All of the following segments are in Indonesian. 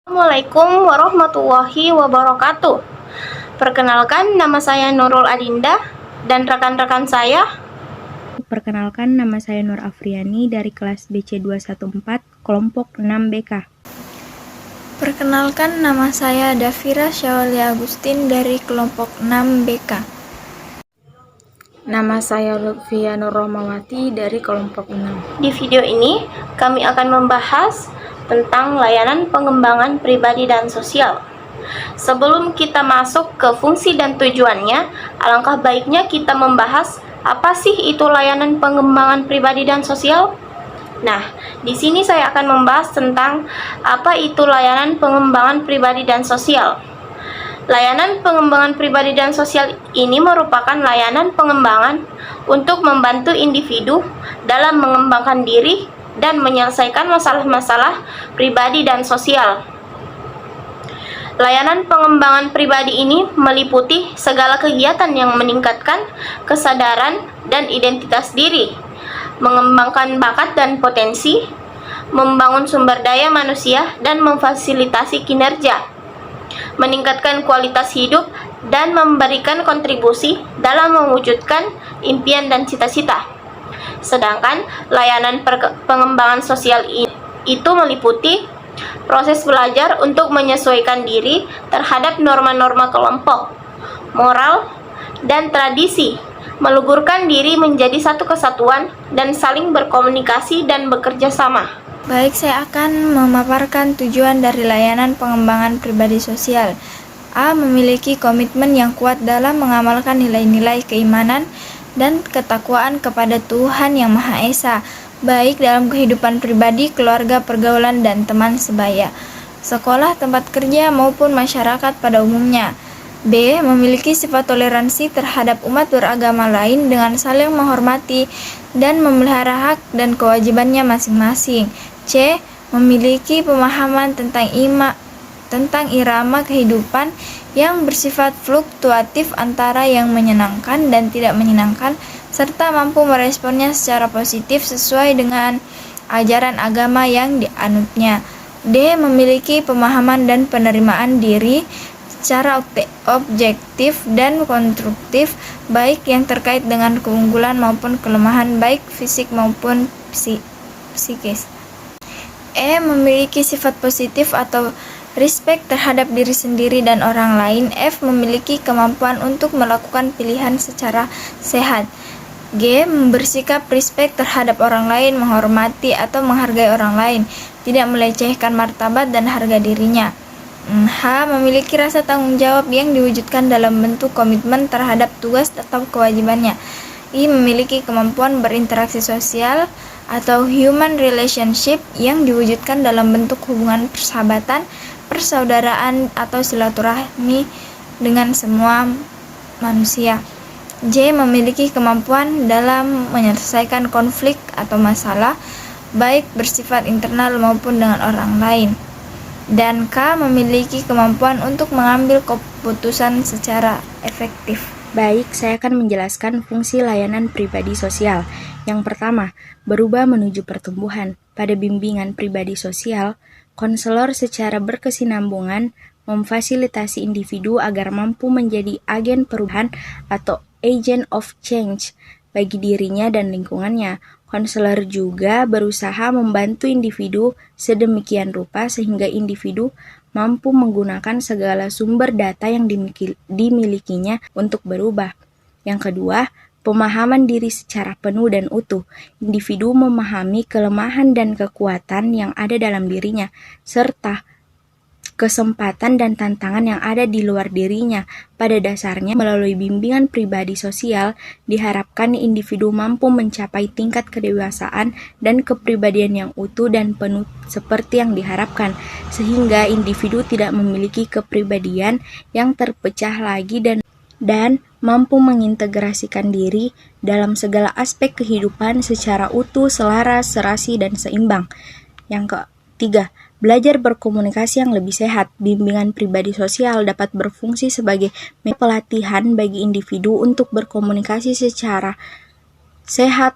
Assalamualaikum warahmatullahi wabarakatuh. Perkenalkan, nama saya Nurul Adinda dan rekan-rekan saya. Perkenalkan, nama saya Nur Afriani dari kelas BC 214, kelompok 6BK. Perkenalkan, nama saya Davira Syawali Agustin dari kelompok 6BK. Nama saya Lutfia Nur Rohmawati dari kelompok 6. Di video ini, kami akan membahas tentang layanan pengembangan pribadi dan sosial. Sebelum kita masuk ke fungsi dan tujuannya, alangkah baiknya kita membahas apa sih itu layanan pengembangan pribadi dan sosial. Nah, di sini saya akan membahas tentang apa itu layanan pengembangan pribadi dan sosial. Layanan pengembangan pribadi dan sosial ini merupakan layanan pengembangan untuk membantu individu dalam mengembangkan diri dan menyelesaikan masalah-masalah pribadi dan sosial. Layanan pengembangan pribadi ini meliputi segala kegiatan yang meningkatkan kesadaran dan identitas diri, mengembangkan bakat dan potensi, membangun sumber daya manusia dan memfasilitasi kinerja, meningkatkan kualitas hidup dan memberikan kontribusi dalam mewujudkan impian dan cita-cita. Sedangkan layanan pengembangan sosial itu meliputi proses belajar untuk menyesuaikan diri terhadap norma-norma kelompok, moral, dan tradisi, meluburkan diri menjadi satu kesatuan, dan saling berkomunikasi dan bekerja sama. Baik, saya akan memaparkan tujuan dari layanan pengembangan pribadi sosial. A. Memiliki komitmen yang kuat dalam mengamalkan nilai-nilai keimanan dan ketakwaan kepada Tuhan Yang Maha Esa, baik dalam kehidupan pribadi, keluarga, pergaulan, dan teman sebaya, sekolah, tempat kerja, maupun masyarakat pada umumnya. B. Memiliki sifat toleransi terhadap umat beragama lain dengan saling menghormati dan memelihara hak dan kewajibannya masing-masing. C. Memiliki pemahaman tentang irama kehidupan yang bersifat fluktuatif antara yang menyenangkan dan tidak menyenangkan, serta mampu meresponnya secara positif sesuai dengan ajaran agama yang dianutnya. D. Memiliki pemahaman dan penerimaan diri secara objektif dan konstruktif, baik yang terkait dengan keunggulan maupun kelemahan, baik fisik maupun psikis. E. Memiliki sifat positif atau respect terhadap diri sendiri dan orang lain. F. Memiliki kemampuan untuk melakukan pilihan secara sehat. G. Bersikap respect terhadap orang lain, menghormati atau menghargai orang lain, tidak melecehkan martabat dan harga dirinya. H. Memiliki rasa tanggung jawab yang diwujudkan dalam bentuk komitmen terhadap tugas atau kewajibannya. I. Memiliki kemampuan berinteraksi sosial atau human relationship yang diwujudkan dalam bentuk hubungan persahabatan, persaudaraan, atau silaturahmi dengan semua manusia. J. Memiliki kemampuan dalam menyelesaikan konflik atau masalah, baik bersifat internal maupun dengan orang lain. Dan K. Memiliki kemampuan untuk mengambil keputusan secara efektif. Baik, saya akan menjelaskan fungsi layanan pribadi sosial. Yang pertama, berubah menuju pertumbuhan. Pada bimbingan pribadi sosial, konselor secara berkesinambungan memfasilitasi individu agar mampu menjadi agen perubahan atau agent of change bagi dirinya dan lingkungannya. Konselor juga berusaha membantu individu sedemikian rupa sehingga individu mampu menggunakan segala sumber data yang dimilikinya untuk berubah. Yang kedua, pemahaman diri secara penuh dan utuh. Individu memahami kelemahan dan kekuatan yang ada dalam dirinya, serta kesempatan dan tantangan yang ada di luar dirinya. Pada dasarnya, melalui bimbingan pribadi sosial, diharapkan individu mampu mencapai tingkat kedewasaan dan kepribadian yang utuh dan penuh seperti yang diharapkan, sehingga individu tidak memiliki kepribadian yang terpecah lagi dan mampu mengintegrasikan diri dalam segala aspek kehidupan secara utuh, selaras, serasi, dan seimbang. Yang ketiga, belajar berkomunikasi yang lebih sehat. Bimbingan pribadi sosial dapat berfungsi sebagai pelatihan bagi individu untuk berkomunikasi secara sehat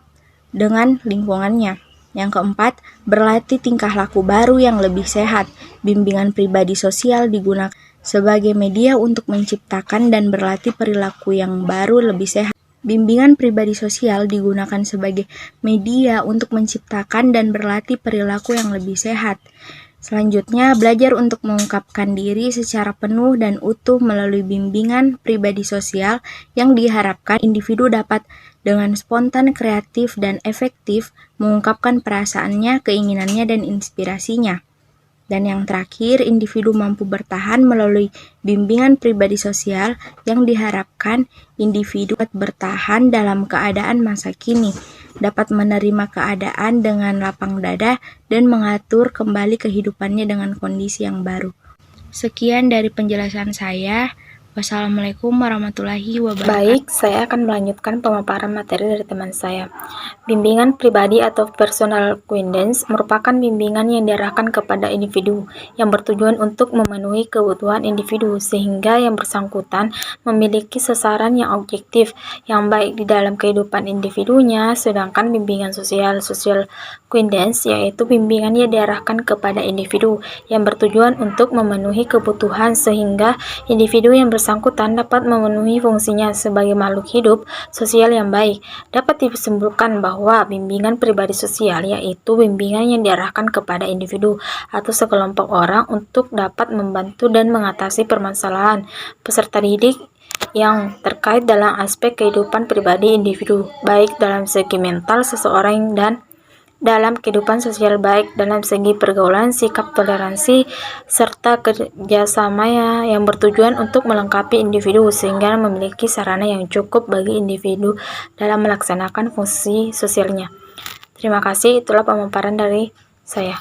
dengan lingkungannya. Yang keempat, berlatih tingkah laku baru yang lebih sehat. Bimbingan pribadi sosial digunakan sebagai media untuk menciptakan dan berlatih perilaku yang baru lebih sehat. Bimbingan pribadi sosial digunakan sebagai media untuk menciptakan dan berlatih perilaku yang lebih sehat. Selanjutnya, belajar untuk mengungkapkan diri secara penuh dan utuh melalui bimbingan pribadi sosial yang diharapkan individu dapat dengan spontan, kreatif, dan efektif mengungkapkan perasaannya, keinginannya, dan inspirasinya. Dan yang terakhir, individu mampu bertahan melalui bimbingan pribadi sosial yang diharapkan individu dapat bertahan dalam keadaan masa kini, dapat menerima keadaan dengan lapang dada, dan mengatur kembali kehidupannya dengan kondisi yang baru. Sekian dari penjelasan saya. Wassalamualaikum warahmatullahi wabarakatuh. Baik, saya akan melanjutkan pemaparan materi dari teman saya. Bimbingan pribadi atau personal guidance merupakan bimbingan yang diarahkan kepada individu yang bertujuan untuk memenuhi kebutuhan individu sehingga yang bersangkutan memiliki sasaran yang objektif yang baik di dalam kehidupan individunya, sedangkan bimbingan social guidance yaitu bimbingan yang diarahkan kepada individu yang bertujuan untuk memenuhi kebutuhan sehingga individu yang bersangkutan dapat memenuhi fungsinya sebagai makhluk hidup sosial yang baik. Dapat disimpulkan bahwa bimbingan pribadi sosial yaitu bimbingan yang diarahkan kepada individu atau sekelompok orang untuk dapat membantu dan mengatasi permasalahan peserta didik yang terkait dalam aspek kehidupan pribadi individu, baik dalam segi mental seseorang dan dalam kehidupan sosial, baik dalam segi pergaulan, sikap toleransi, serta kerjasama yang bertujuan untuk melengkapi individu sehingga memiliki sarana yang cukup bagi individu dalam melaksanakan fungsi sosialnya. Terima kasih, itulah pemaparan dari saya.